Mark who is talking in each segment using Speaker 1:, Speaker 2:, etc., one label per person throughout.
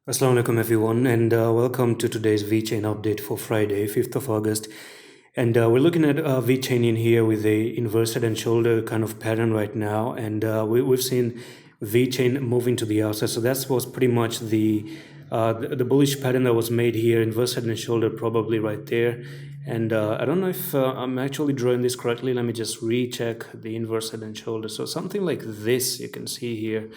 Speaker 1: Assalamu alaikum everyone, and welcome to today's Vechain update for Friday, 5th of August. And we're looking at Vechain in here with a inverse head and shoulder kind of pattern right now. And we've seen Vechain moving to the outside. So that was pretty much the bullish pattern that was made here, inverse head and shoulder probably right there. And I don't know if I'm actually drawing this correctly. Let me just recheck the inverse head and shoulder. So something like this you can see here.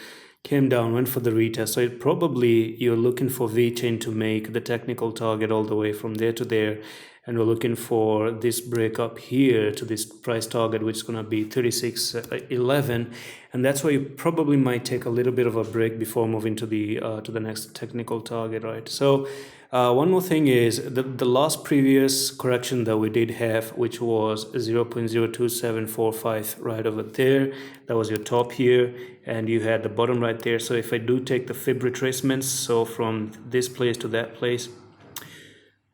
Speaker 1: Came down, went for the retest. So it probably you're looking for Vechain to make the technical target all the way from there to there. And we're looking for this break up here to this price target, which is going to be 36.11. And that's why you probably might take a little bit of a break before moving to the next technical target, right? So one more thing is the last previous correction that we did have, which was 0.02745 right over there. That was your top here, and you had the bottom right there. So if I do take the fib retracements, so from this place to that place,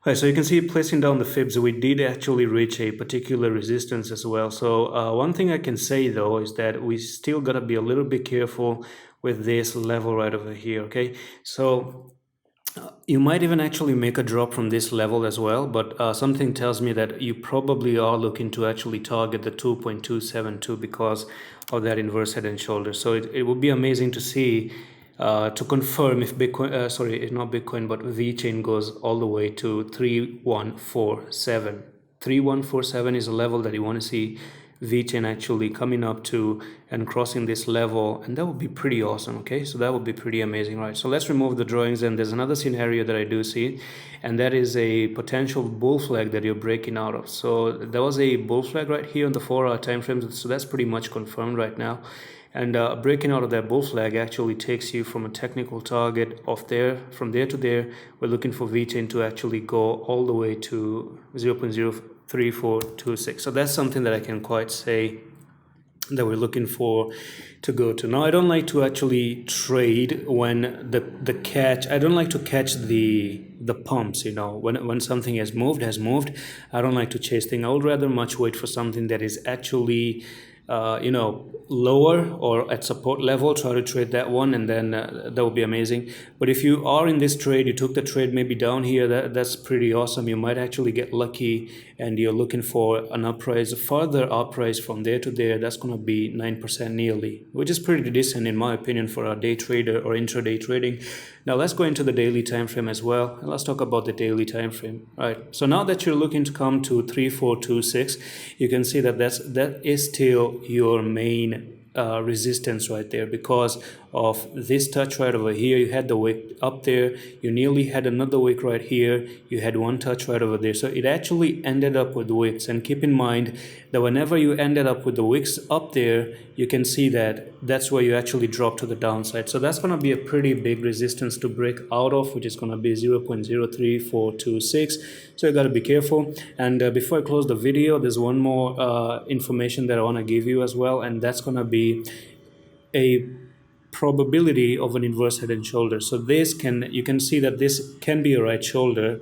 Speaker 1: right, so you can see placing down the fibs, we did actually reach a particular resistance as well. So one thing I can say though is that we still got to be a little bit careful with this level right over here, okay? So you might even actually make a drop from this level as well, but something tells me that you probably are looking to actually target the 2.272 because of that inverse head and shoulder. So it would be amazing to see, to confirm if Bitcoin, sorry, not Bitcoin, but Vechain goes all the way to 3147. 3147 is a level that you want to see Vechain actually coming up to and crossing this level, and that would be pretty awesome. Okay, so that would be pretty amazing, right? So let's remove the drawings, and there's another scenario that I do see, and that is a potential bull flag that you're breaking out of. So there was a bull flag right here on the 4-hour time frame, so that's pretty much confirmed right now. And breaking out of that bull flag actually takes you from a technical target of there, from there to there. We're looking for Vechain to actually go all the way to 0.03426. So that's something that I can quite say that we're looking for to go to. Now, I don't like to actually trade when the catch, I don't like to catch the pumps, you know, when something has moved. I don't like to chase things. I would rather much wait for something that is actually lower or at support level, try to trade that one, and then that would be amazing. But if you are in this trade, you took the trade maybe down here, that's pretty awesome. You might actually get lucky, and you're looking for an uprise, a further uprise from there to there. That's going to be 9% nearly, which is pretty decent in my opinion for a day trader or intraday trading. Now let's go into the daily time frame as well, and let's talk about the daily time frame. All right, so now that you're looking to come to 3426, you can see that that is still your main resistance right there, because of this touch right over here. You had the wick up there, you nearly had another wick right here, you had one touch right over there. So it actually ended up with wicks, and keep in mind that whenever you ended up with the wicks up there, you can see that that's where you actually drop to the downside. So that's going to be a pretty big resistance to break out of, which is going to be 0.03426. So you got to be careful. And before I close the video, there's one more information that I want to give you as well, and that's going to be a probability of an inverse head and shoulder. So you can see that this can be a left shoulder.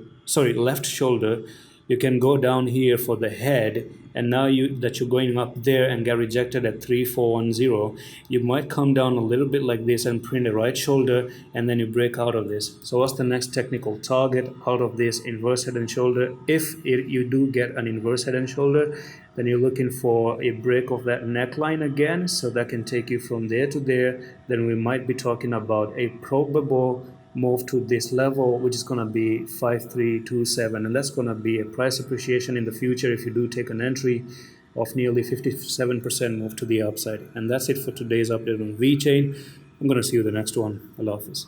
Speaker 1: You can go down here for the head, and now that you're going up there and get rejected at 3410, you might come down a little bit like this and print a right shoulder, and then you break out of this. So what's the next technical target out of this inverse head and shoulder? If you do get an inverse head and shoulder, then you're looking for a break of that neckline again, so that can take you from there to there. Then we might be talking about a probable move to this level, which is going to be 5327, and that's going to be a price appreciation in the future if you do take an entry of nearly 57% move to the upside. And that's it for today's update on Vechain. I'm going to see you in the next one. Allah Hafiz.